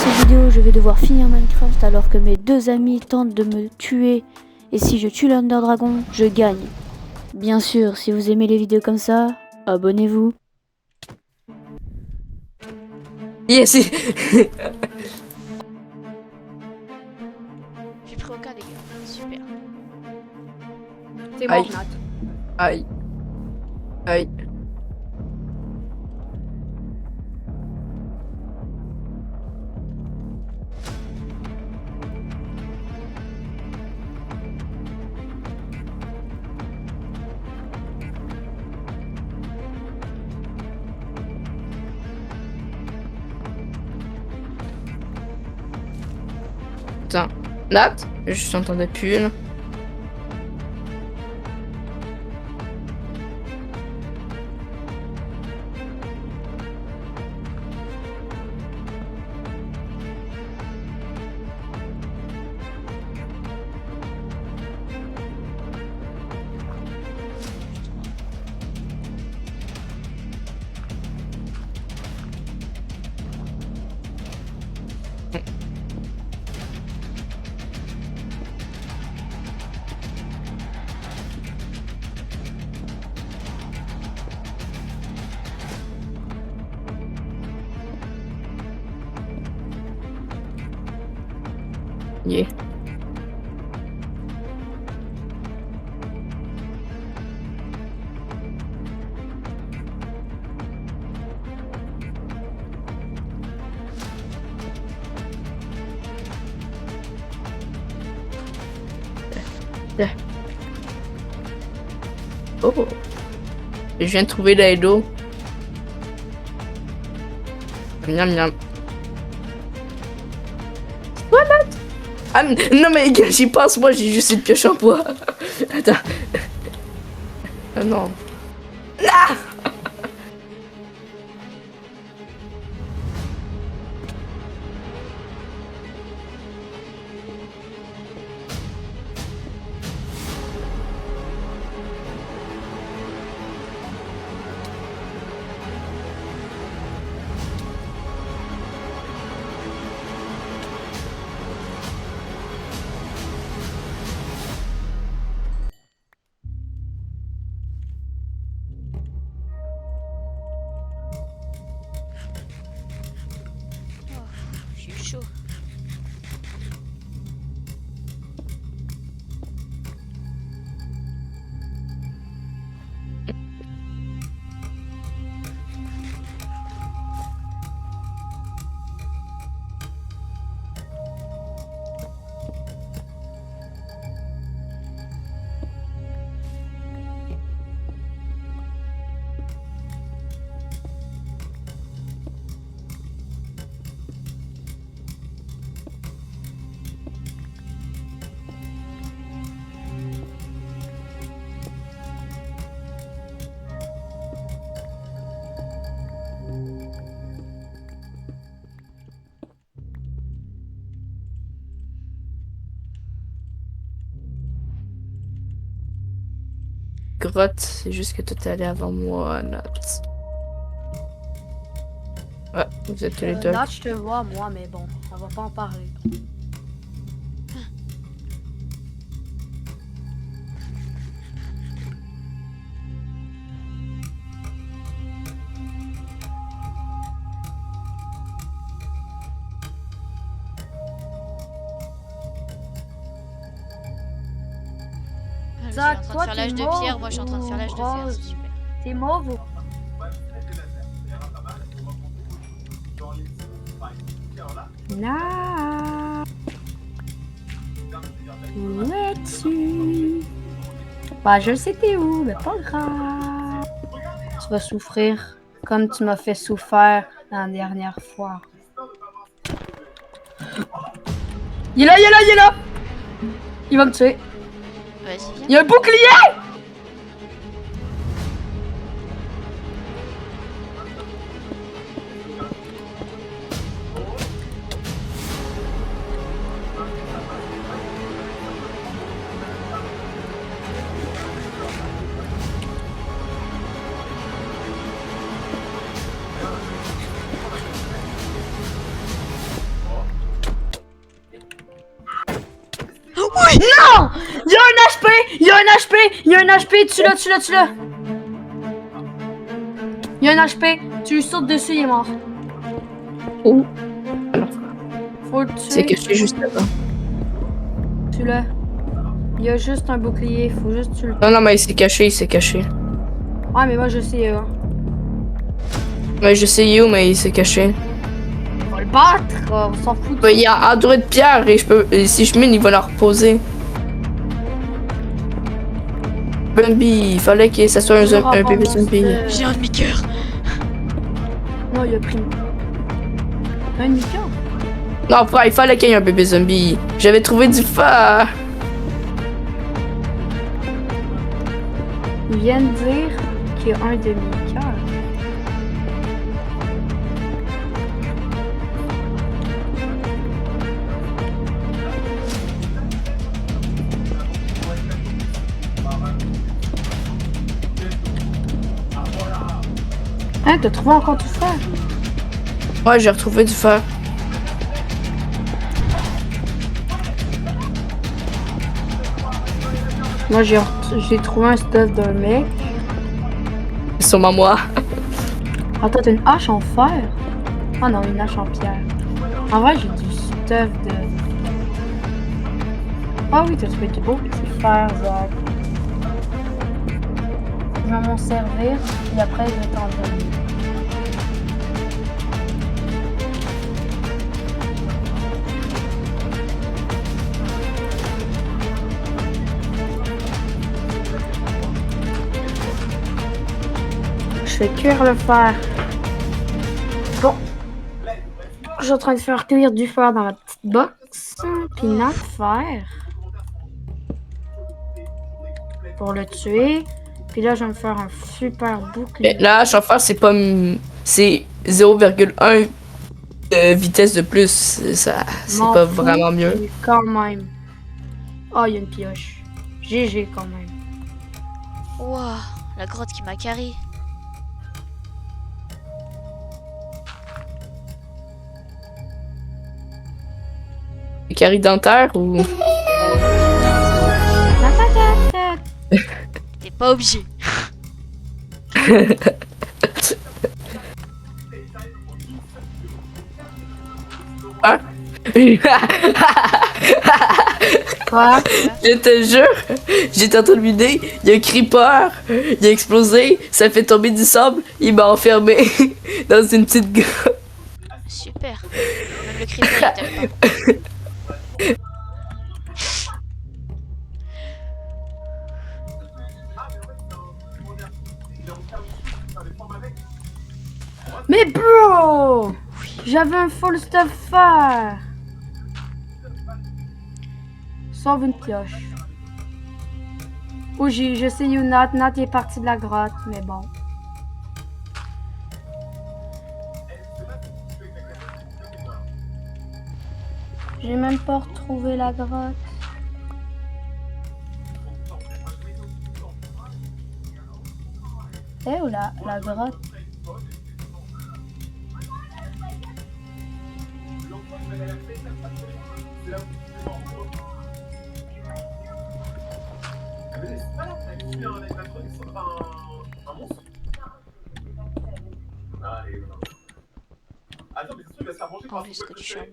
cette vidéo, je vais devoir finir Minecraft alors que mes deux amis tentent de me tuer. Et si je tue l'Under Dragon, je gagne. Bien sûr, si vous aimez les vidéos comme ça, abonnez-vous. Yes. J'ai pris aucun dégât. Super. T'es Aïe. mort, Nat. Aïe. Aïe. Putain. Nat, je t'entendais plus là. Yeah. Oh. Je viens de trouver l'aido. Miam miam. Voilà. Ah non mais gars, j'y pense, moi j'ai juste une pioche en bois. Attends. Ah non. Ah. J'ai eu chaud. Grotte, c'est juste que toi t'es allé avant moi, Nat. Ouais, vous êtes tous les deux. Nat, je te vois, moi, mais bon, on va pas en parler. Ah, Zach, lui, il est en train de toi, faire t'es l'âge de mauve pierre, moi je suis en train de faire l'âge de fer, ou c'est super. T'es mauve ou... Nat. Où es-tu? Bah, je sais t'es où, mais pas grave. Tu vas souffrir comme tu m'as fait souffrir la dernière fois. Il est là, il est là, il est là! Il va me tuer. Vas-y, viens. Il y a un bouclier! Non! Il y a un HP! Il y a un HP! Il y a un HP! Tue-le, tue-le, tue-le! Il y a un HP! Tu lui sautes dessus, il est mort. Oh. Faut le C'est tuer. caché juste là-bas. Tue-le. Il y a juste un bouclier, faut juste tuer le. Non, non, mais il s'est caché, il s'est caché. Ouais, mais moi je sais, hein. Mais je sais où, mais il s'est caché. On va le battre, on s'en fout. Il y a entouré de pierres et si je mine, il va la reposer. Bumby, il fallait que ça soit un bébé zombie. J'ai un demi-cœur. Non, il a pris. Un demi-cœur? Non, frère, il fallait qu'il y ait un bébé zombie. J'avais trouvé du phare. Ils viennent dire qu'il y a un demi-cœur. Hein, t'as trouvé encore tout ça? Ouais, j'ai retrouvé du phare. Moi, j'ai trouvé un stuff d'un mec. C'est sûrement moi. Attends, t'as une hache en fer? Ah non, une hache en pierre. En vrai, j'ai du stuff de... Ah oui, t'as trouvé du beau petit fer, Zach. Je vais m'en servir, et après, je vais t'en donner. Je vais cuire le fer. Bon. Je suis en train de faire cuire du fer dans ma petite box. Puis notre fer. Pour le tuer. Puis là, je vais me faire un super bouclier. Mais là, en fer, c'est pas. C'est 0,1 de vitesse de plus. Ça, c'est M'en pas fous, vraiment mieux. mais quand même. Oh, il y a une pioche. GG quand même. Waouh, la grotte qui m'a carré. Carie dentaire ou. T'es pas obligé. Hein? Quoi? Je te jure, j'étais en train de vider, il y a un creeper, il a explosé, ça fait tomber du sable, il m'a enfermé dans une petite grotte. Super. Même le creeper il t'aime pas. Mais bro! J'avais un full stuff fer! Sauve une pioche. Oh, je sais you Nat. Nat est parti de la grotte, mais bon. J'ai même pas retrouvé la grotte. Eh, où la grotte? Enregistre du charbon.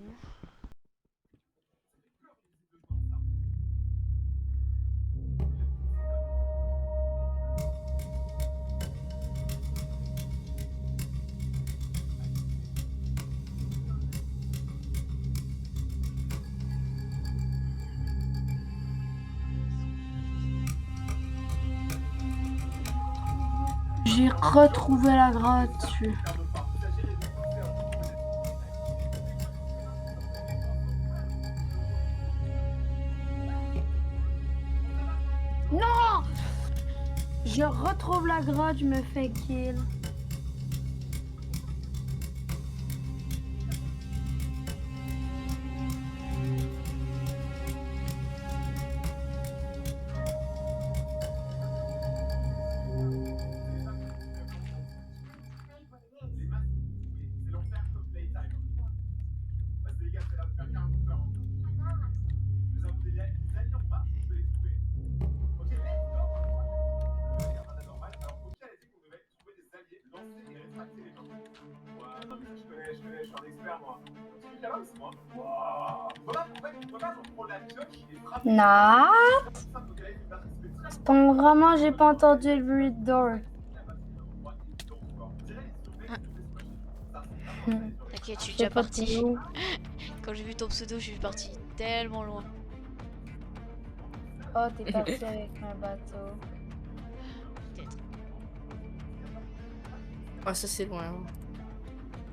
J'ai retrouvé la grotte. Non! Je retrouve la grotte, je me fais kill. Nah. C'est pas vraiment, j'ai pas entendu le bruit de door. T'inquiète, je suis Je sais déjà pas parti. t'es où. Quand j'ai vu ton pseudo, je suis parti tellement loin. Oh, t'es parti avec un bateau. Peut-être. Ah, ça c'est loin. Hein.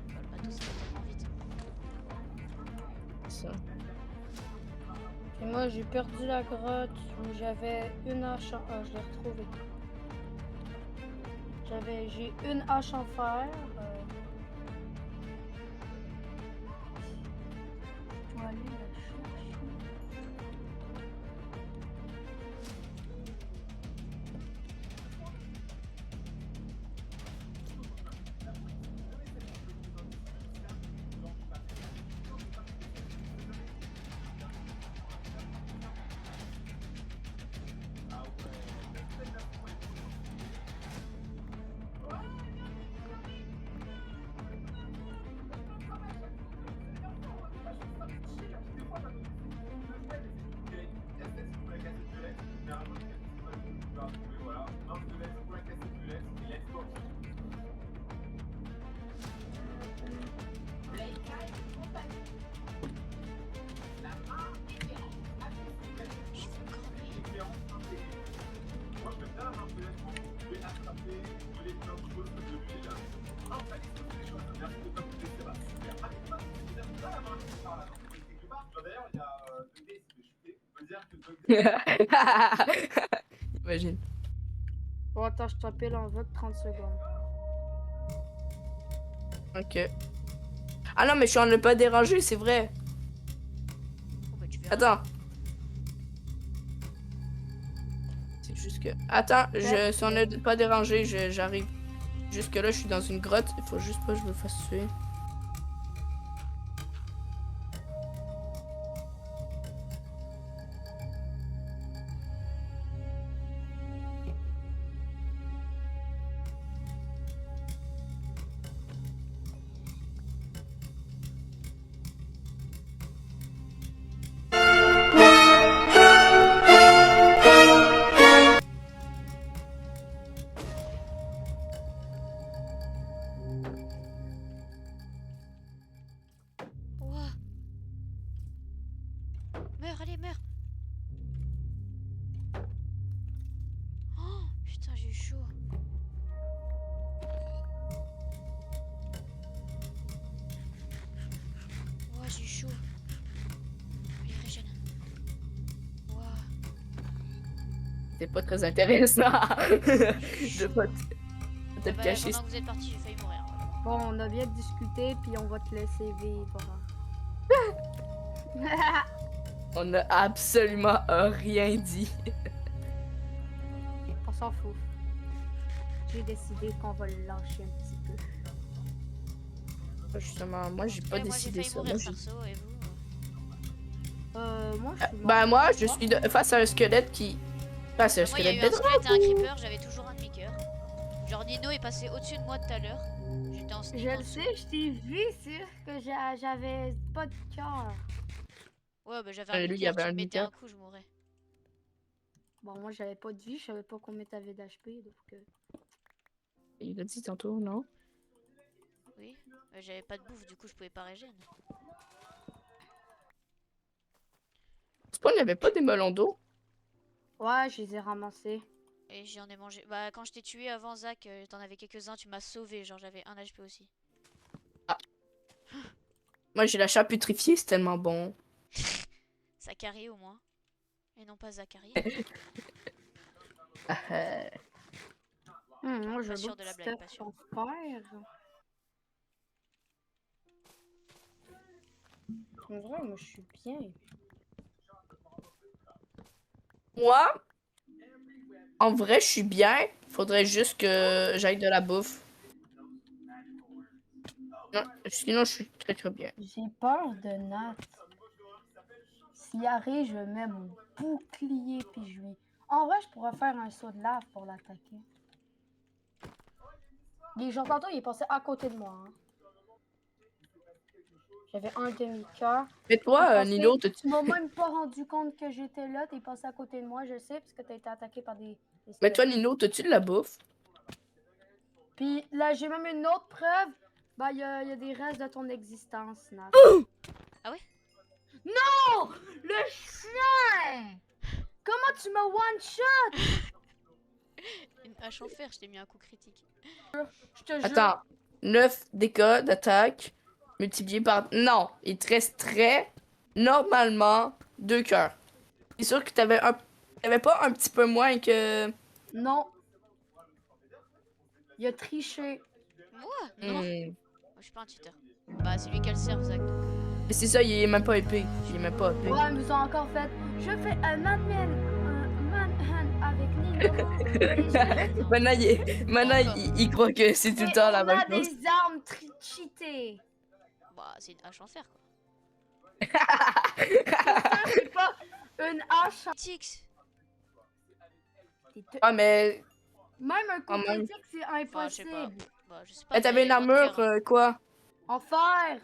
Le bateau, ça va tellement vite. Ça. Et moi, j'ai perdu la grotte où j'avais une hache en... Ah, je l'ai retrouvée. J'ai une hache en fer. Je vais aller la chercher. Imagine. Bon, attends, je t'appelle en vote 30 secondes. Ok. Ah non, mais je suis en ne pas déranger, c'est vrai. Oh, bah, tu verras. Attends. C'est juste que. Attends, je suis en ne pas déranger, j'arrive. Jusque là, je suis dans une grotte. Il faut juste pas que je me fasse tuer. Ouah. Meurs, allez, meurs. Oh, putain, j'ai eu chaud. Ouah, j'ai eu chaud. Allez, régène. Ouah. C'est pas très intéressant. Je vais pas te Ah bah, cacher. pendant que vous êtes partis, j'ai failli mourir. Bon, on a bien discuté, puis on va te laisser vivre. On a absolument rien dit. On s'en fout. J'ai décidé qu'on va le lâcher un petit peu. Justement, moi j'ai pas Ouais, moi, j'ai décidé failli ça. mourir Moi, perso, et vous Moi, je suis mort. ben moi, je suis face à un squelette qui. Face à un Moi, il y a squelette eu un de squelette et un creeper, j'avais toujours un demi-cœur. Genre, Nino est passé au-dessus de moi tout à l'heure. J'étais en sneak Je en le dessous. sais, je t'ai vu, c'est sûr que j'avais pas de cœur. Ouais, bah j'avais un Lui, il y demi-cœur, avait tu un me mettais un demi-cœur. coup, je mourrais. Bon, moi, j'avais pas de vie, je savais pas combien t'avais d'HP, donc... Il a dit tantôt, non? Oui, j'avais pas de bouffe, du coup, je pouvais pas régène. Spawn n'avait pas des melons d'eau? Ouais, je les ai ramassés. Et j'en ai mangé. Bah, quand je t'ai tué avant, Zach, t'en avais quelques-uns, tu m'as sauvé. Genre, j'avais un HP aussi. Moi j'ai la chape putrifiée, c'est tellement bon. Zachary au moins. Et non pas Zachary. Moi, je Pas veux sûr de la blague, pas sûr. en fer. En vrai, moi, je suis bien. Moi, en vrai, je suis bien. Faudrait juste que j'aille de la bouffe. Non, sinon, je suis très très bien. J'ai peur de Nat. S'il arrive, je mets mon bouclier puis je lui... En vrai, je pourrais faire un saut de lave pour l'attaquer. Genre, tantôt, il est passé à côté de moi. Hein. J'avais un demi-cœur. Mais toi, Nino, Tu m'as même pas rendu compte que j'étais là. T'es passé à côté de moi, je sais, parce que t'as été attaqué par des mais toi, Nino, t'as-tu de la bouffe? Puis là, j'ai même une autre preuve. Bah, il y a des restes de ton existence, Nat. Ah ouais? Non! Le chien! Comment tu m'as one-shot? Une hache en fer, je t'ai mis un coup critique. Je te jure. Attends, 9 dégâts d'attaque multiplié par... Non, il te resterait normalement 2 cœurs. C'est sûr que t'avais pas un petit peu moins que... Non. Il a triché. Moi? Non. Moi, Hmm. je suis pas un cheater. Bah, c'est lui qui a le serve, Zach. Donc. Mais c'est ça, il est même pas épais. Il est même pas épais. Ouais, ils nous ont encore fait. Je fais un man-hand avec Nino. Maintenant, il croit que c'est tout le temps la même On a chose. des armes cheatées. Bah, c'est une hache en fer, quoi. C'est pas une hache. Tix. Ah, mais... Même un coup Quand même. critique, c'est Enfin, je sais pas. impossible. Bah, je sais pas. t'avais une mais en tout armure, cas, quoi? En fer.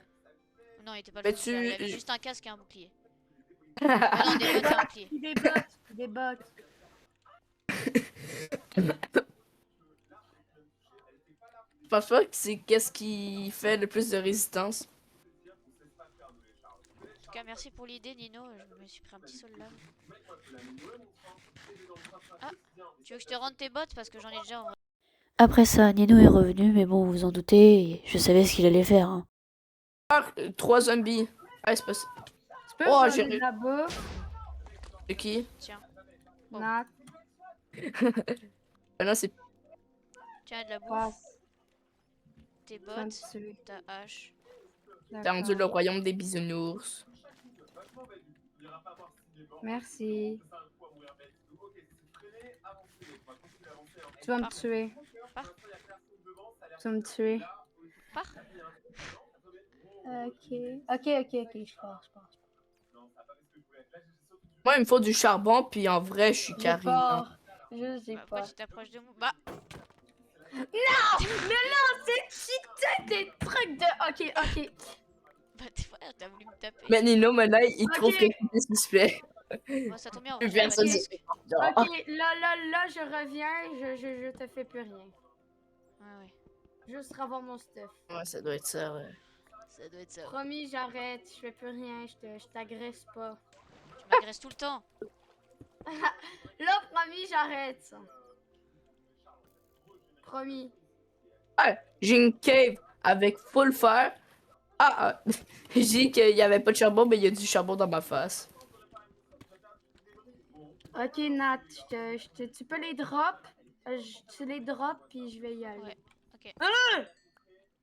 Non, il était pas Mais le full fer, il avait tu- juste un casque et un bouclier. Ah non, des bottes et un bouclier. Puis des bottes. Des bottes. Je pense pas que c'est qu'est-ce qui fait le plus de résistance. En tout cas, merci pour l'idée, Nino. Je me suis pris un petit sol là. Ah, tu veux que je te rende tes bottes parce que j'en ai déjà en vrai. Après ça, Nino est revenu, mais bon, vous vous en doutez, je savais ce qu'il allait faire. Hein. 3 zombies. Ah, c'est pas ça. Tu peux Oh, me j'ai... donner de la bouffe, De qui? Tiens, Oh. Nat? Ah non, c'est... tiens, de la bouffe, Passe. tes Tu vas me bottes, tuer. ta hache. T'as rendu le royaume des bisounours. Merci. Tu vas me tuer. Pars. Tu vas me tuer. Pars. Ok, je pars. Moi, il me faut du charbon, puis en vrai, je suis Je carré. Hein. pars. Juste, j'ai Bah, pourquoi pas. tu t'approches de moi? Bah, Mais là, c'est cheaté des trucs de. Ok. bah tes frères, t'as voulu me taper. Mais Nino, maintenant, il Ok. trouve que c'est suspect. Moi, ça tombe bien, en vrai, Plus j'ai pas de personne casque. Ok, là, je reviens. Je te fais plus rien. Ouais. Juste revoir mon stuff. Ouais, ça doit être ça, ouais. Ça doit être ça. Promis, j'arrête. Je fais plus rien. Je t'agresse pas. Tu m'agresses tout le temps. Là, promis, j'arrête. Promis. Ah, j'ai une cave avec full fer. J'ai dit qu'il y avait pas de charbon, mais il y a du charbon dans ma face. Ok, Nat, tu peux les drop. Tu les drop, puis je vais y aller. Ouais, ok.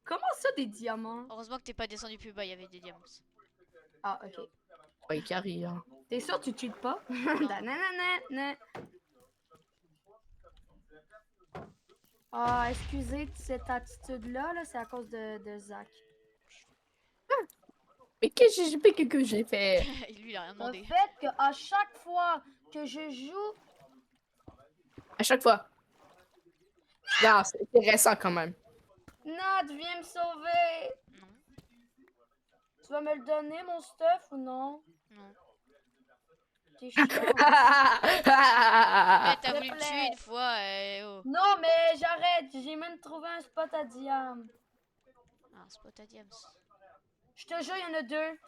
Comment ça, des diamants? Heureusement que t'es pas descendu plus bas, il y avait des diamants. Ah, ok. Ouais, carré, hein. T'es sûr que tu cheats pas? Nanana. Ah, excusez cette attitude-là, là, c'est à cause de Zach. Mais qu'est-ce que j'ai fait? Lui, il a rien Le demandé. fait qu'à chaque fois que je joue, À chaque fois. Non, c'est intéressant quand même. Nat, viens me sauver! Non, Tu vas me le donner, mon stuff, ou non? non. T'es chiant. Eh, t'as s'il te voulu me plaît. tuer une fois, oh. Non, mais j'arrête, j'ai même trouvé un spot à diam. Ah, un spot à diams. Je te jure, il y en a deux.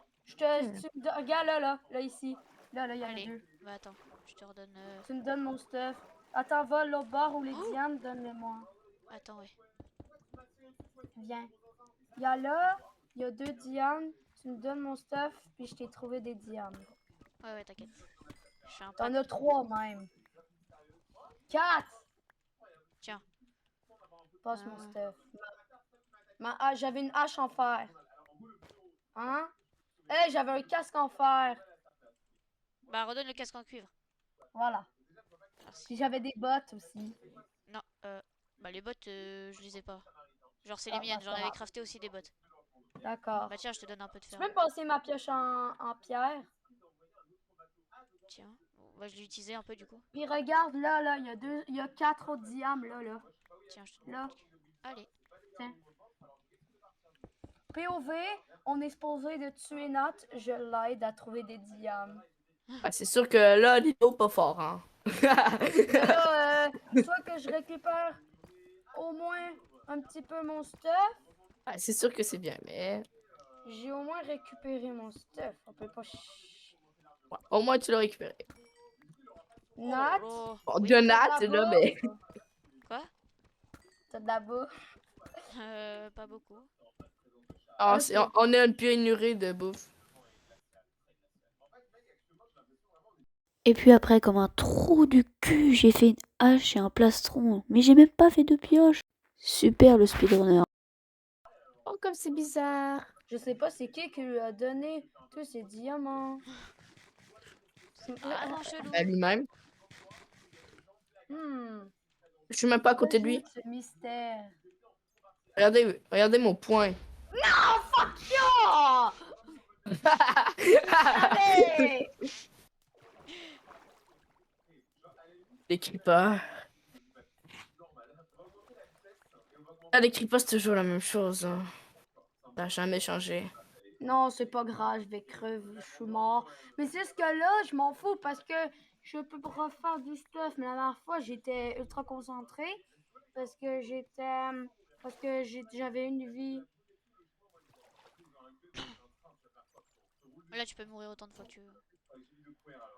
Regarde là, ici. Là, il y en a Allez. deux. Bah attends, je te redonne... Tu me donnes mon stuff. Attends, va l'autre bord ou les diams, donne-les-moi. Attends, ouais. Viens. Il y a là, il y a 2 diams. Tu me donnes mon stuff, puis je t'ai trouvé des diams. Ouais, t'inquiète. Je fais un T'en pack. as 3 même. 4! Tiens. Passe mon stuff. J'avais une hache en fer. Hein? Hey, j'avais un casque en fer. Bah, redonne le casque en cuivre. Voilà. Merci. Puis j'avais des bottes aussi. Non, bah les bottes, je les ai pas. Genre, c'est les Ah, miennes, bah, j'en ça avais va. crafté aussi des bottes. D'accord. Bah tiens, je te donne un peu de Tu fer. peux me passer ma pioche en pierre? Tiens. Bon, bah, je l'ai utilisé un peu du coup. Puis regarde, là, il y a 4 autres diamants, là. Tiens, je te Là, Allez. tiens. POV, on est supposé de tuer Nat, je l'aide à trouver des diamants. Ah, c'est sûr que là, Lilo, pas fort, hein. Mais là, soit que je récupère au moins un petit peu mon stuff, Ah, c'est sûr que c'est bien, mais j'ai au moins récupéré mon stuff. On peut pas... ouais, au moins tu l'as récupéré. Nat, Oh, Bon, oui. de t'as Nat, de la là, mais. bouffe? Quoi? T'as de la bouffe? Pas beaucoup. Ah, Ok. on a une pénurie de bouffe. Et puis après, comme un trou du cul, j'ai fait une hache et un plastron. Mais j'ai même pas fait de pioche. Super le speedrunner. Oh, comme c'est bizarre. Je sais pas c'est qui lui a donné tous ces diamants. Ah non, chelou. À lui-même. Hmm. Je suis même pas à côté de lui. Ce mystère. Regardez mon point. Non, fuck you! Allez! Les creepers. Ah, les creepers, c'est toujours la même chose. Hein. Ça n'a jamais changé. Non, c'est pas grave, je vais crever, je suis mort. Mais c'est ce que là, je m'en fous parce que je peux pas refaire du stuff. Mais la dernière fois, j'étais ultra concentrée parce que j'avais une vie. Là, tu peux mourir autant de fois que tu veux.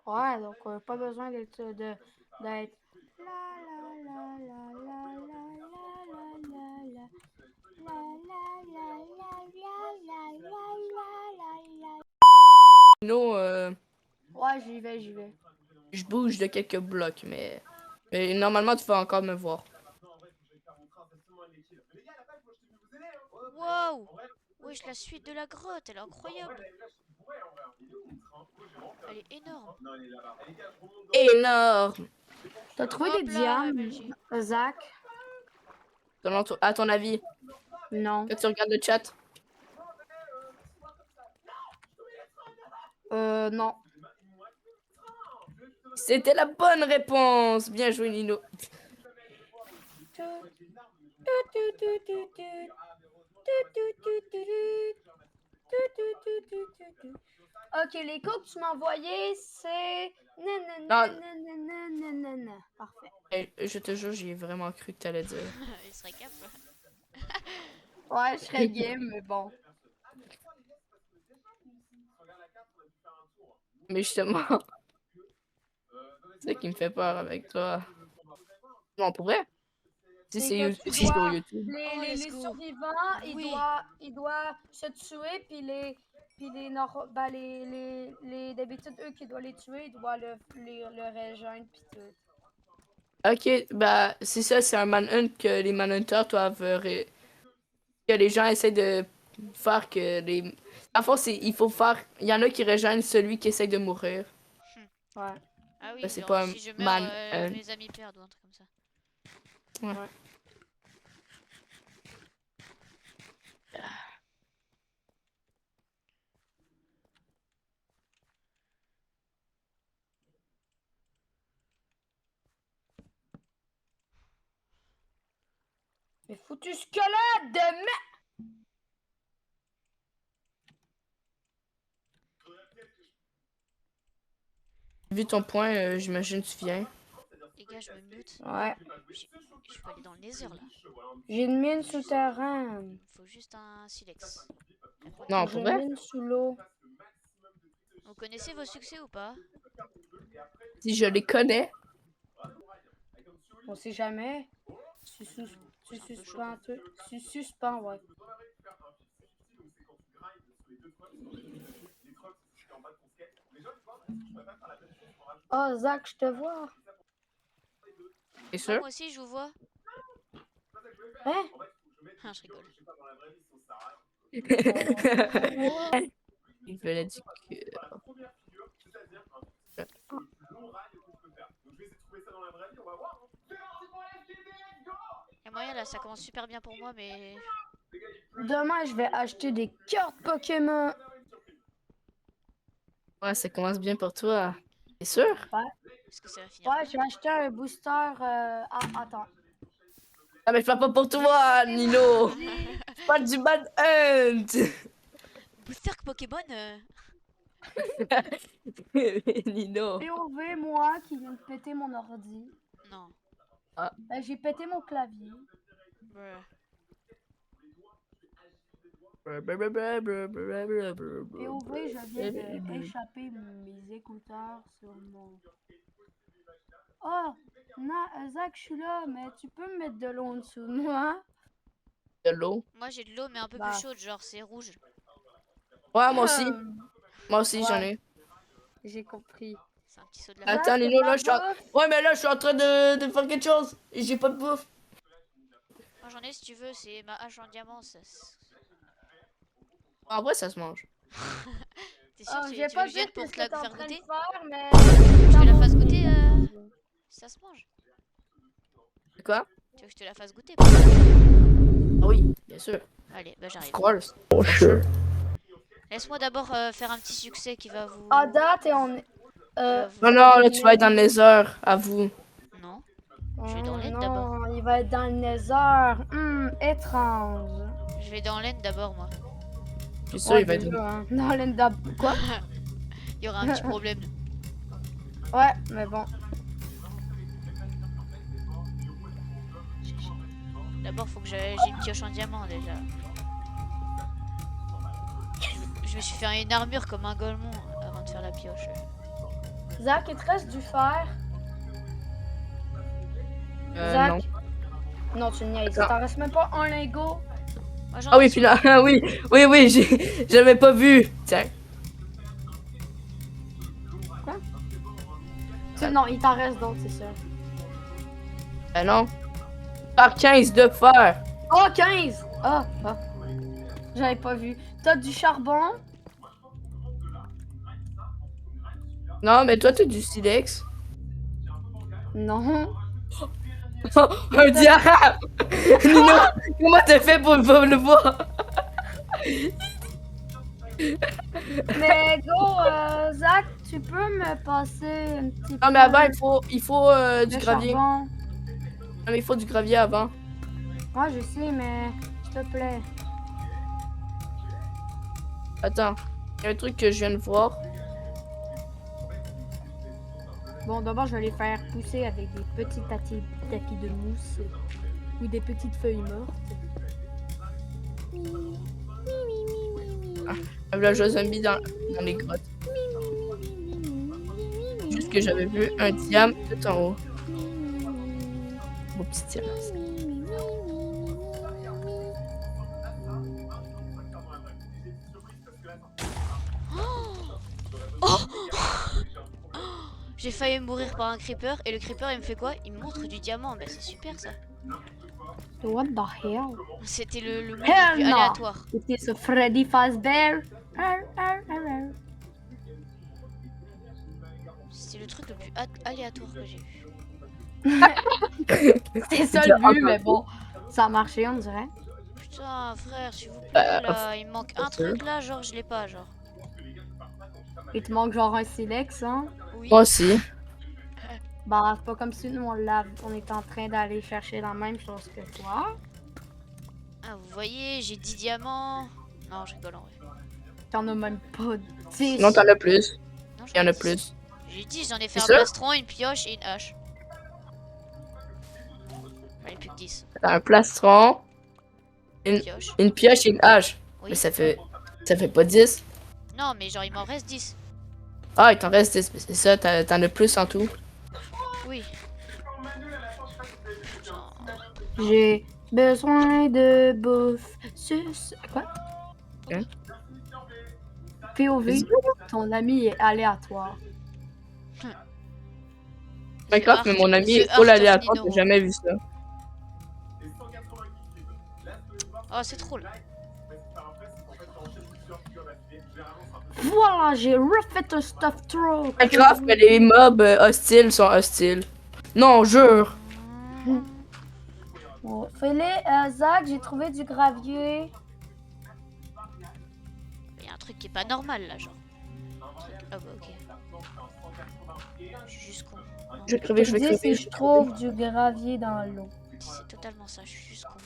Ouais, donc pas besoin d'être d'être. La la la la la la la la la. La la la la la la la la la. Sinon, Ouais, j'y vais. je bouge de quelques blocs, mais normalement, tu vas encore me voir. Wow! Wesh, la suite de la grotte, elle est incroyable. Elle est énorme. Énorme! T'as trouvé Hop des là, diamants, MLG. Zach? À ton avis, Non. quand tu regardes le chat, Non. c'était la bonne réponse! Bien joué, Nino. Ok, les codes que tu m'as envoyés, c'est... Parfait. Je te jure, j'y ai vraiment cru que t'allais dire. Il serait cap. Ouais, je serais game, mais bon. Mais justement, c'est ça qui me fait peur avec toi. Non, pour vrai? Si C'est c'est que tu aussi sur dois... YouTube. Oh, Les let's go. survivants, Oui. ils doivent se tuer, puis d'habitude, eux qui doivent les tuer, ils doivent le rejoindre, puis tout. Ok, bah, c'est ça, c'est un manhunt que les manhunters doivent. Que les gens essaient de faire que les. En fond, il faut faire. Il y en a qui rejoignent celui qui essaie de mourir. Ouais. Ah oui, Ça, c'est genre pas un si je meurs, manhunt. mes amis perdent ou un truc comme ça. Ouais. Mais foutu squelette de merde! Vu ton point, j'imagine que tu viens. Les gars, je me mute. Ouais. Je peux aller dans le nether là. J'ai une mine souterraine. Il me faut juste un silex. Non, J'ai pour une vrai? mine sous l'eau. Vous connaissez vos succès ou pas? Si je les connais. On sait jamais. Tu suspends, ouais. Oh, Zach, je te vois. T'es Ah, sûr? moi aussi, je vous vois. Hein? Ah, je rigole. Il fallait dire que. Et moyen là, ça commence super bien pour moi, mais Demain, je vais acheter des cartes Pokémon. Ouais, ça commence bien pour toi. T'es sûr? Est-ce que ça va finir? Ouais, j'ai acheté un booster. Ah, attends. Ah, mais je parle pas pour toi, Nino! Dis- Je parle du Manhunt! Booster Pokémon Nino. POV, moi, qui vient de péter mon ordi. Non. J'ai pété mon clavier. Bruh. POV, je viens d'échapper mes écouteurs sur mon... Oh, non, Zach, je suis là, mais tu peux me mettre de l'eau en dessous de moi? De l'eau. Moi j'ai de l'eau mais un peu Bah. plus chaude, genre c'est rouge. Ouais, moi aussi. Moi aussi, Ouais. j'en ai. J'ai compris. C'est un petit saut de la Zach, Attends, t'as Nino, de la là, je suis en... bouffe? Ouais, mais là, je suis en train de faire quelque chose. Et j'ai pas de bouffe. Moi j'en ai si tu veux, c'est ma hache en diamant. En vrai, ça se mange. T'es sûr Oh, tu j'ai veux pas que je vienne vu pour ce te que la t'es en faire train de goûter? faire, mais... Je te la fasse goûter ça se mange. Quoi? Tu veux que je te la fasse goûter? Ah oui, bien sûr. Allez, bah Of j'arrive. course. For sure. Laisse-moi d'abord faire un petit succès qui va vous... À date, et on... Non, non, là, tu vas être dans les heures, à vous. Non, je vais dans l'aide non, d'abord. il va être dans le nether. Étrange. Je vais dans l'aide d'abord moi. Je suis sûr, il va être... déjà, hein. Dans le dab... Quoi? Il y aura un petit problème. Ouais, mais bon. D'abord faut que j'ai une pioche en diamant déjà. Je me suis fait une armure comme un golemon avant de faire la pioche. Zach, il te reste du fer? Zach? non. Non, tu niaises. Attends. T'en reste même pas un lingot? Moi, j'en Ah ai oui, sur- puis là, ah oui, oui, j'avais pas vu. Tiens. Non, il t'en reste d'autres, c'est sûr. Ben non. Par 15 de fer. Oh, 15! Ah, ah. J'avais pas vu. T'as du charbon? Non, mais toi, t'as du silex. Non. Un diable! Nino, comment t'as fait pour le voir? Mais go, Zach, tu peux me passer un petit peu Non, mais avant, il faut du de gravier. charbon? Non, mais il faut du gravier avant. Moi, je sais, mais s'il te plaît. Attends, il y a un truc que je viens de voir. Bon, d'abord, je vais les faire pousser avec des petits tapis de mousse ou des petites feuilles mortes. Un village zombie dans les grottes. Juste que j'avais vu un diamant tout en haut. Beau petit diamant. ça. J'ai failli mourir par un creeper et le creeper il me fait quoi? Il me montre du diamant. Bah c'est super ça. What the hell? C'était le move Hell le plus no. aléatoire. C'était ce Freddy Fazbear. C'était le truc le plus aléatoire que j'ai vu. C'était ça le but, mais bon, ça a marché, on dirait. Putain frère s'il vous plaît là, il me manque un sûr. truc là, genre je l'ai pas genre. Il te manque genre un silex, hein? Oui. Moi aussi. Bah, c'est pas comme si nous, on est en train d'aller chercher la même chose que toi. Ah vous voyez, j'ai 10 diamants. Non je rigole en vrai. T'en as même pas 10. Non, t'en as plus. Non, j'en Il y en ai a 10. plus. J'ai dit j'en ai fait C'est un sûr? plastron, une pioche et une hache. J'en ai plus que 10. T'as un plastron, Pioche. une pioche et une hache. Oui. Mais ça fait pas 10. Non mais genre il m'en reste 10. Ah, il t'en reste 10. Mais c'est ça, t'en as plus en tout. Oui. Genre, J'ai besoin de bouffe. Quoi? Hein? POV, ton ami est aléatoire. Minecraft, The mais mon Art- ami est The full Art of aléatoire, Nino. j'ai jamais vu ça. Oh c'est trop là. Voilà, j'ai refait un stuff throw. Minecraft, mais les mobs hostiles sont hostiles. Non, jure. Bon, fais-les, Zach, j'ai trouvé du gravier. Il y a un truc qui est pas normal là genre. Ah bah ok. Je suis juste con. Non, Je vais crever, je vais Dis crever. si je trouve du gravier dans l'eau. c'est totalement ça, je suis juste con.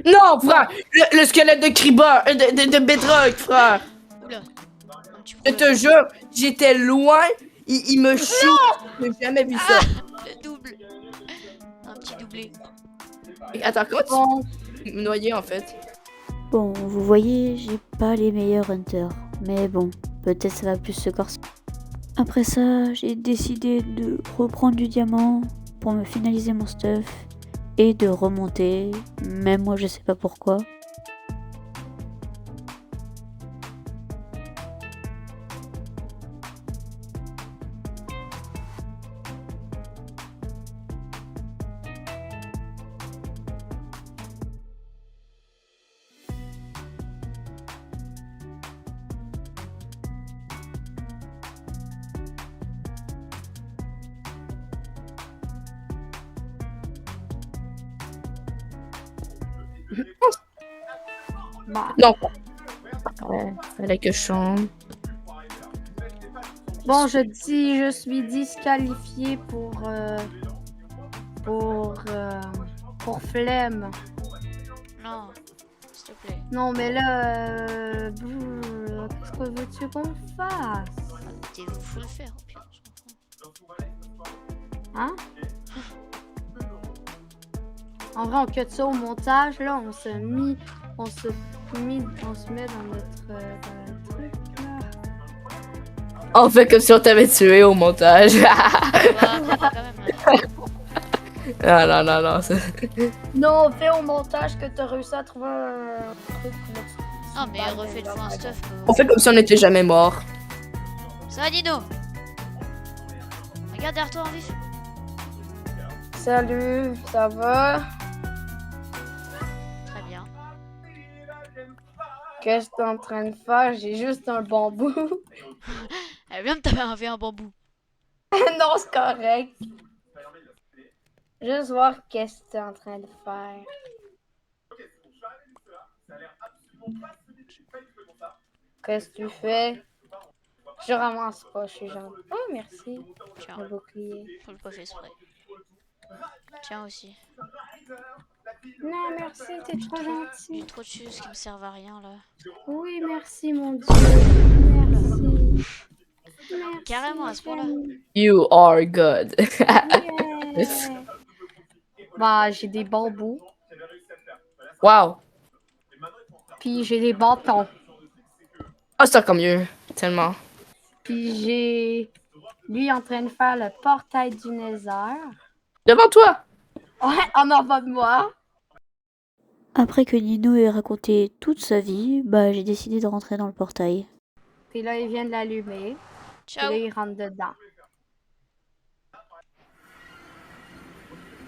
Non, frère! Le squelette de Creeper, de Bedrock, frère! Oula, un petit Je problème. te jure, j'étais loin, il me shoot. J'ai jamais vu ça. Le double. Un petit doublé. Attends, comment tu me noyer en fait? Bon, vous voyez, j'ai pas les meilleurs hunters. Mais bon, peut-être ça va plus se corser. Après ça, j'ai décidé de reprendre du diamant pour me finaliser mon stuff et de remonter. Même moi, je sais pas pourquoi. Bah, Non. Fallait que je chante. bon, je suis disqualifié pour flemme. Non, s'il te plaît. Non, mais là, qu'est-ce que veux-tu qu'on fasse? Faut le faire, au pire. On s'en fout. Hein? En vrai, on cut ça au montage, là, on se met dans notre truc, là. On fait comme si on t'avait tué au montage. Quand même. Non, non, non, non. Non, fais au montage que t'as réussi à trouver un truc. Non, mais refais le un stuff. On fait comme si on n'était jamais mort. Ça va, Dino? Regarde derrière toi en vif. Salut, ça va? Très bien. Qu'est-ce que t'es en train de faire? J'ai juste un bambou. Elle vient de taper un bambou. Non, c'est correct. Juste voir qu'est-ce que t'es en train de faire. Qu'est-ce que tu fais? Je ramasse pas, je suis gentil. Oh, merci. Tiens, Le bouclier. faut le pas fait exprès. Tiens aussi. Non, merci, t'es trop J'ai gentil. trop de choses qui me servent à rien là. Oui, merci, mon Dieu. Merci. Merci. Carrément à ce point-là. You are good. Yeah. Bah, j'ai des bambous. Wow. Puis j'ai des bâtons. Ah, c'est encore mieux. Tellement. Puis j'ai lui en train de faire le portail du Nether. Devant toi. Ouais, en avant de moi. Après que Nino ait raconté toute sa vie, bah j'ai décidé de rentrer dans le portail. Puis là, il vient de l'allumer. Puis Ciao. là, il rentre dedans.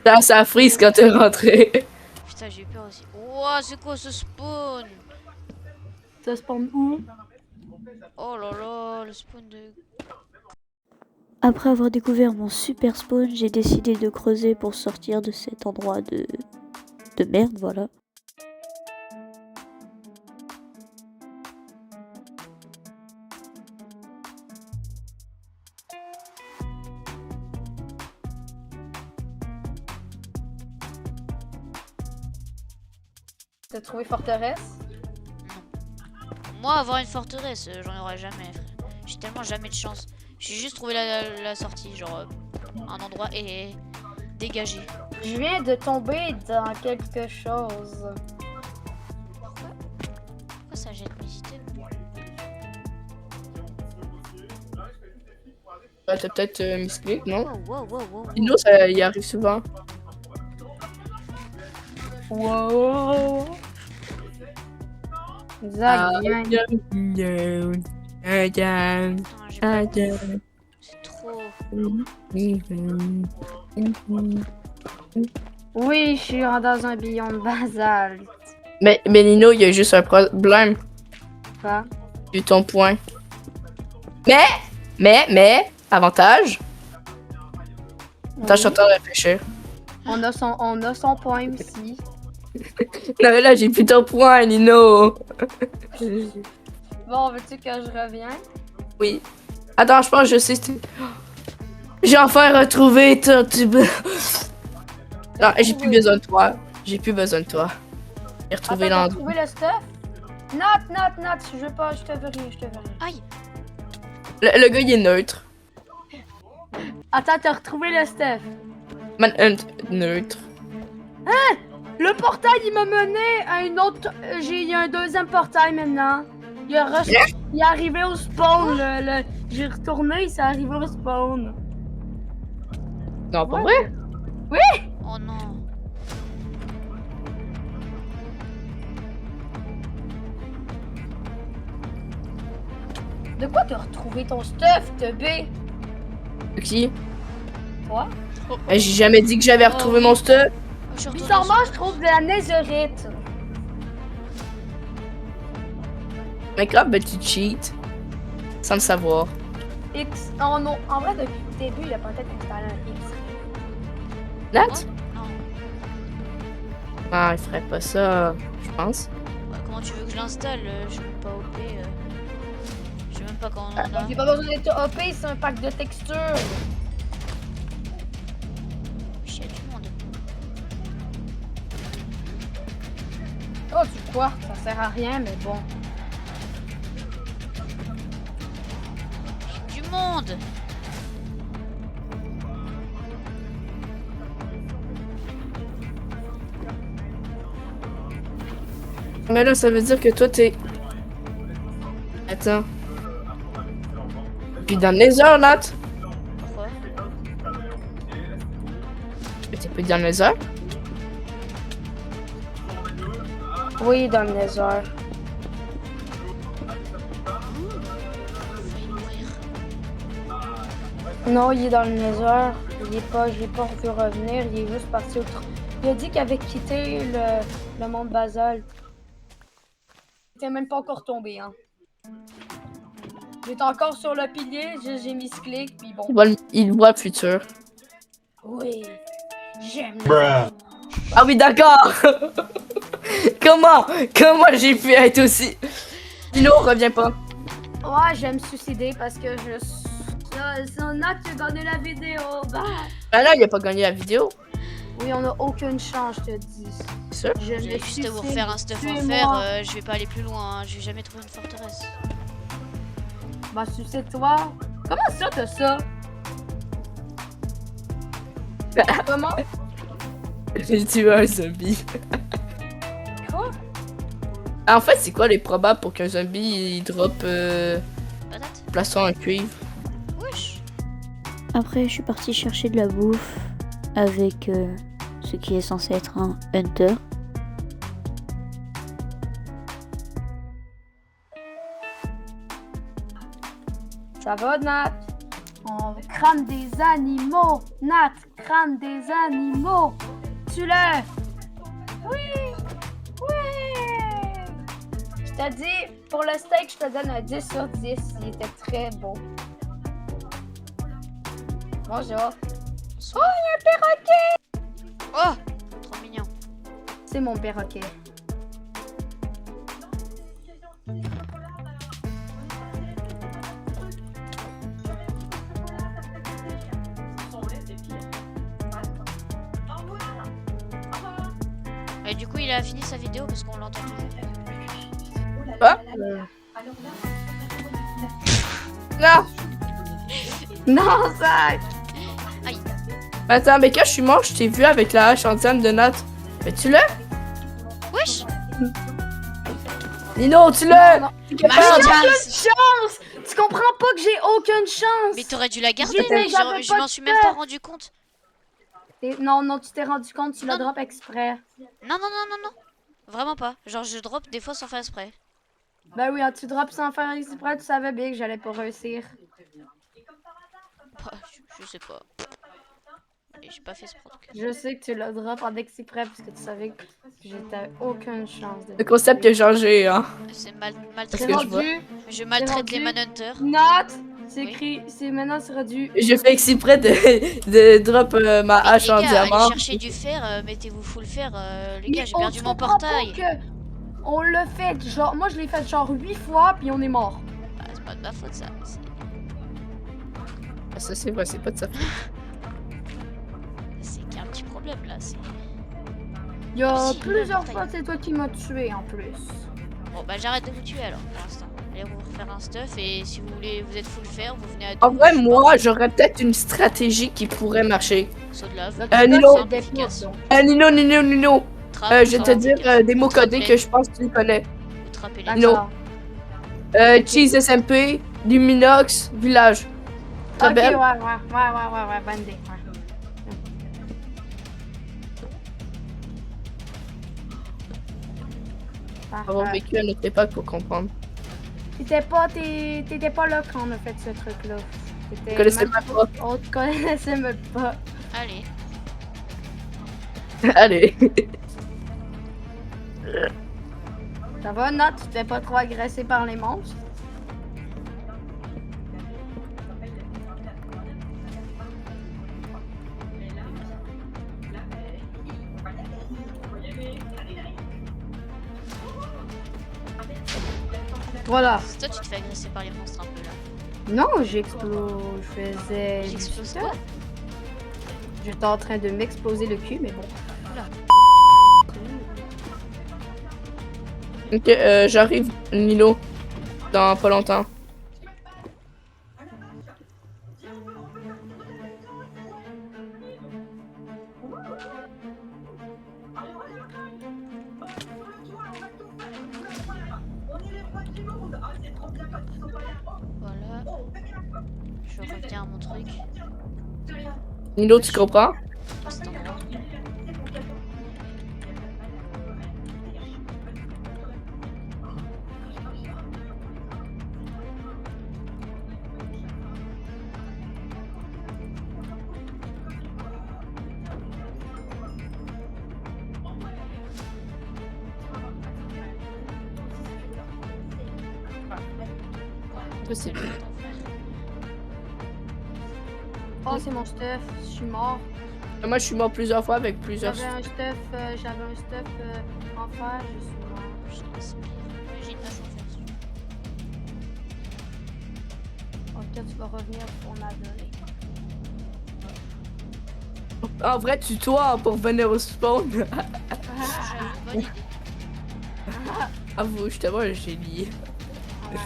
Là, ça frise quand t'es rentré. Putain, j'ai eu peur aussi. Ouah, c'est quoi ce spawn? Ça spawn où? Oh là là, le spawn de... Après avoir découvert mon super spawn, j'ai décidé de creuser pour sortir de cet endroit de merde, voilà. T'as trouvé forteresse? Moi, avoir une forteresse, j'en aurais jamais, frère. J'ai tellement jamais de chance. J'ai juste trouvé la sortie, genre un endroit et dégagé. Je viens de tomber dans quelque chose. Pourquoi ça jette mes items? Ouais, t'as peut-être misclick, non? Wow, wow, wow, wow. Dino, ça y arrive souvent. Wow! Zach, viens. Putain, j'ai pas... C'est trop... Oui, je suis dans un biome basalte. Mais Nino, il y a juste un problème. Quoi? Du ton point. Mais, avantage. Attends, je suis en train de réfléchir. On a son point aussi. Non, mais là, j'ai plus ton point, Nino. Bon, veux-tu que je revienne? Oui. Attends, je pense que je sais. J'ai enfin retrouvé ton tube. Non, j'ai plus besoin de toi. J'ai plus besoin de toi. J'ai retrouvé Attends, t'as l'endroit. trouvé le stuff? Nat, je veux pas, je te veux rien, je te veux rien. Aïe. Le gars, il est neutre. Attends, t'as retrouvé le stuff. Manhunt, neutre. Le portail, il m'a mené à une autre... il y a un deuxième portail maintenant. Il est arrivé au spawn, J'ai retourné, il s'est arrivé au spawn. Non, pas Ouais. vrai? Oh non. De quoi t'as retrouvé ton stuff, Tubé? Qui? Toi? J'ai jamais dit que j'avais retrouvé oui. mon stuff. Je suis retournée Bizarrement, sur- je trouve de la netherite. Minecraft, ben tu cheats. Sans le savoir. X. Oh non, en vrai, depuis le début, il a peut-être installé un X. Nat? Non. Ah, il ferait pas ça, je pense. Ouais, comment tu veux que je l'installe? Je suis même pas OP. Je sais même pas quand on en a. J'ai pas besoin d'être OP, c'est un pack de textures. Chier du monde. Oh, du quoi? Ça sert à rien, mais bon. Du monde. Mais là, ça veut dire que toi, t'es... Attends. Puis dans le Nether, Nat? Pourquoi? Mais t'es pas dans le Nether? Oui, dans le Nether. Failli mourir. Non, il est dans le Nether. Je l'ai pas vu revenir. Il est juste parti au Il a dit qu'il avait quitté le monde basal. Il était même pas encore tombé, hein. Il est encore sur le pilier, j'ai mis ce clic, puis bon. Il voit le futur. Oui, j'aime le Bruh. Ah oui, d'accord! Comment j'ai pu être aussi... Dino, reviens pas. Ouais, je vais me suicider parce que c'est un acte qui a gagné la vidéo. Bah. Ben là, il a pas gagné la vidéo. Oui, on a aucune chance, je te dis. C'est sûr? Je Je me vais juste vous suicide. refaire un stuff en Tuez-moi. fer. Je vais pas aller plus loin. Hein. Je vais jamais trouver une forteresse. Bah, suicide-toi. Comment ça, t'as ça? Comment? J'ai tué un zombie. Quoi? En fait, c'est quoi les probables pour qu'un zombie il drop Patate? plaçant un cuivre? Wesh. Après, je suis partie chercher de la bouffe avec ce qui est censé être un hunter. Ça va, Nat? On crame des animaux. Nat, crame des animaux. Tu-le. Oui. Oui. Je te dis, pour le steak, je te donne un 10 sur 10. Il était très beau. Bonjour. Oh, il y a un perroquet. Oh! Trop mignon. C'est mon perroquet. Et du coup, il a fini sa vidéo parce qu'on l'entend toujours. Quoi? Non! Non, ça. Aïe. Attends, mais quand je suis mort, je t'ai vu avec la hache antienne de Nat. Fais-tu le? Wesh! Nino, tu le? Non, T'es Ma capable? chance! chance! Tu comprends pas que j'ai aucune chance! Mais t'aurais dû la garder, J'avais mais pas je m'en de suis même pas rendu compte. Non, tu t'es rendu compte, tu l'as Non. drop exprès. Non, non, non, non, non. Vraiment pas. Genre, je drop des fois sans faire exprès. Ben oui, tu drops sans faire exprès, tu savais bien que j'allais pas réussir. Bah, je sais pas. Et j'ai pas fait ce en tout cas. Je sais que tu l'as drop en exprès parce que tu savais que j'étais aucune chance de. Le concept a changé, hein. C'est Parce maltraité. que je vois. Je maltraite les rendu- manhunters. Note! C'est Oui. écrit, c'est maintenant c'est rendu. Je fais exprès de drop ma Mais hache les en gars, diamant. allez chercher du fer, mettez-vous full fer. Les gars, j'ai Mais perdu tu mon comprends pas portail. que on l'a fait, genre, moi je l'ai fait genre 8 fois puis on est mort. Bah, c'est pas de ma faute ça. Ça, c'est vrai, c'est pas de sa faute. C'est qu'il y a un petit problème là. Il y a Si, plusieurs bataille. fois, c'est toi qui m'as tué en plus. Bon, bah j'arrête de vous tuer alors pour l'instant. Allez vous refaire un stuff et si vous voulez, vous êtes full fer, vous venez à deux. En vrai, je suis moi, mort. j'aurais peut-être une stratégie qui pourrait marcher. Saut de lave. Nino. Simple, efficace. Nino. Trappe, Je vais te simple, dire efficace. des mots Vous trappez- codés que je pense que tu connais. Vous trappez les Non. D'accord. Cheese SMP, Luminox, Village. Ok, Très ouais, belle. bandé. Ouais. Avoir Parfait. vécu à notre époque pour comprendre. T'étais pas là quand on a fait ce truc-là. Je connaissais même pas. On te connaissait même pas. Allez. Allez. Ça va, Nat? Tu t'es pas trop agressé par les monstres? Voilà. C'est toi, tu te fais agresser par les monstres un peu là. Non, j'explose. Je faisais. J'explose quoi? J'étais en train de m'exploser le cul, mais bon. Ok, j'arrive, Nino. Dans pas longtemps. Voilà. Je reviens à mon truc. Nino, tu comprends? À cet endroit. Possible. Oh, c'est mon stuff. Je suis mort. Moi, je suis mort plusieurs fois avec plusieurs. J'avais un stuff en fer. Je suis mort. Je respire. J'ai une hache en fer. Ok, tu vas revenir pour m'adorer. En vrai, tutoie pour venir au spawn. J'avais une bonne idée. Avoue, je te vois un génie. Ouais, ouais.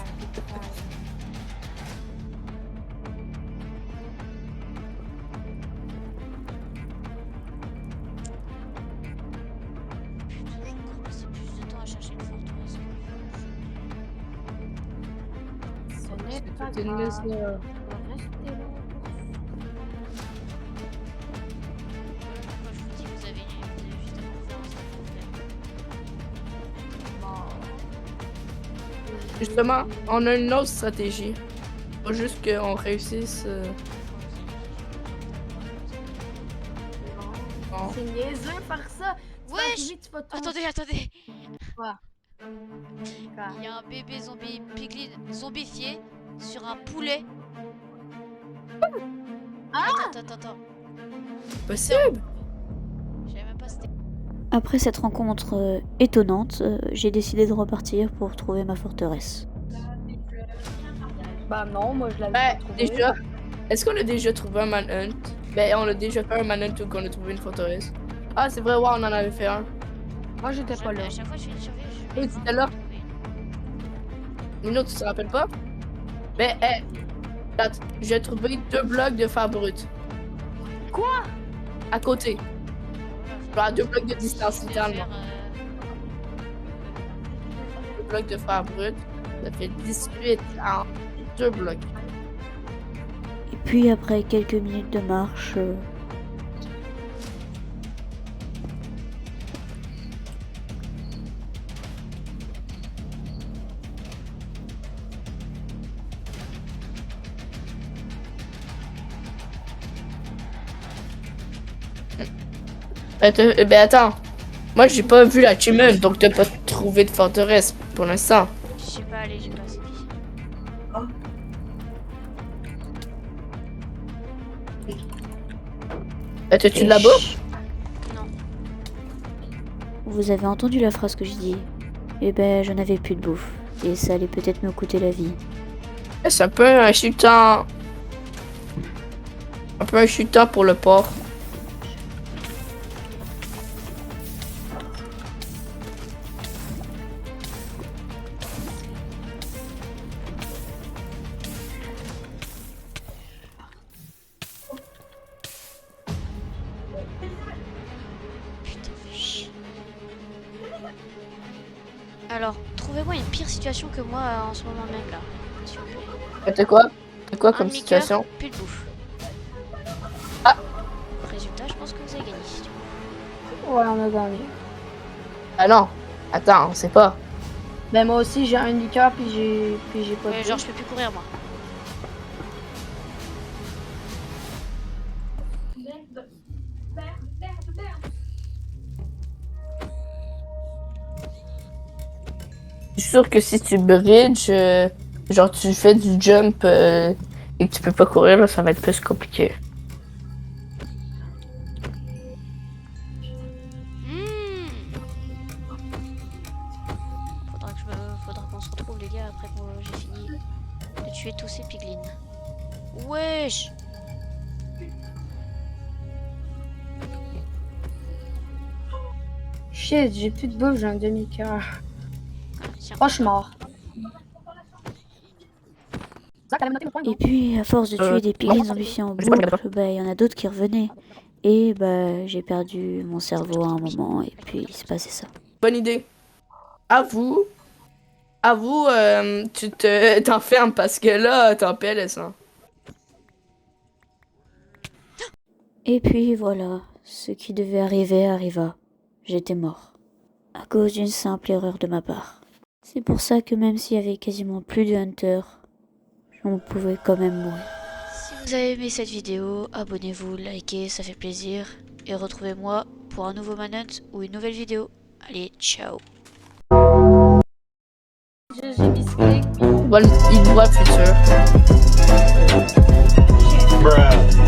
Putain, j'ai passé plus de temps à chercher une forteresse. Ce n'est pas C'était une grave. laisse, Restez là. Pourquoi je vous dis, vous avez juste à faire un stuff pour faire. Justement, on a une autre stratégie. Faut juste qu'on réussisse. Bon. C'est niaiseux faire ça. Tu vas Wesh! arriver, tu vas tomber. Attendez. Quoi? Il y a un bébé zombie piglin zombifié sur un poulet. Ah! Attends. Possible. Je savais même pas c'était. Après cette rencontre étonnante, j'ai décidé de repartir pour trouver ma forteresse. Bah non, moi je l'avais Ben, pas trouvé. déjà, est-ce qu'on a déjà trouvé un manhunt? Ben, on a déjà fait un manhunt ou qu'on a trouvé une forteresse. Ah, c'est vrai, ouais, on en avait fait un. Moi j'étais pas là. À chaque fois que je fais une survie, je Oui, c'était là. Nino, tu te rappelles pas? Ben, attends, j'ai trouvé 2 blocs de fer brut. Quoi? À côté. Genre à 2 blocs de distance, littéralement. 2 blocs de fer brut. Ça fait 18 en 2 blocs. Et puis après quelques minutes de marche, Ben attends. Moi, j'ai pas vu l'achievement, donc t'as pas trouvé de forteresse pour l'instant. Je sais pas, allez, j'ai pas assez dit. T'as-tu de la bouffe? Non. vous avez entendu la phrase que je dis. Eh ben, je n'avais plus de bouffe. Et ça allait peut-être me coûter la vie. C'est un peu insultant. Un peu un shooter pour le porc. Putain, fais chier. Alors, trouvez-moi une pire situation que moi en ce moment même là. S'il vous plaît. T'as quoi? T'as quoi Un comme demi-cœur, situation? plus de bouffe. Ah. Résultat, je pense que vous avez gagné. Ouais, on a gagné. Ah non. Attends, on sait pas. Ben moi aussi j'ai un liqueur puis j'ai pas de Ouais, genre, je peux plus courir moi. Je suis sûr que si tu bridges, genre tu fais du jump et que tu peux pas courir, là, ça va être plus compliqué. Faudra qu'on se retrouve les gars après que j'ai fini de tuer tous ces piglins. Wesh. Shit, j'ai plus de bouffe, j'ai un demi-cœur. Ah, tiens. Oh, je suis mort. Et puis, à force de tuer des piglins zombifiés en boucle, bah, il y en a d'autres qui revenaient. Et bah, j'ai perdu mon cerveau à un moment, et puis il s'est passé ça. Bonne idée. Avoue, tu t'enfermes parce que là, t'en PLS, hein. Et puis voilà, ce qui devait arriver arriva. J'étais mort. À cause d'une simple erreur de ma part. C'est pour ça que même s'il y avait quasiment plus de hunters, on pouvait quand même mourir. Si vous avez aimé cette vidéo, abonnez-vous, likez, ça fait plaisir. Et retrouvez-moi pour un nouveau Manhunt ou une nouvelle vidéo. Allez, ciao. J'ai misclick. Il voit le futur. Bruh.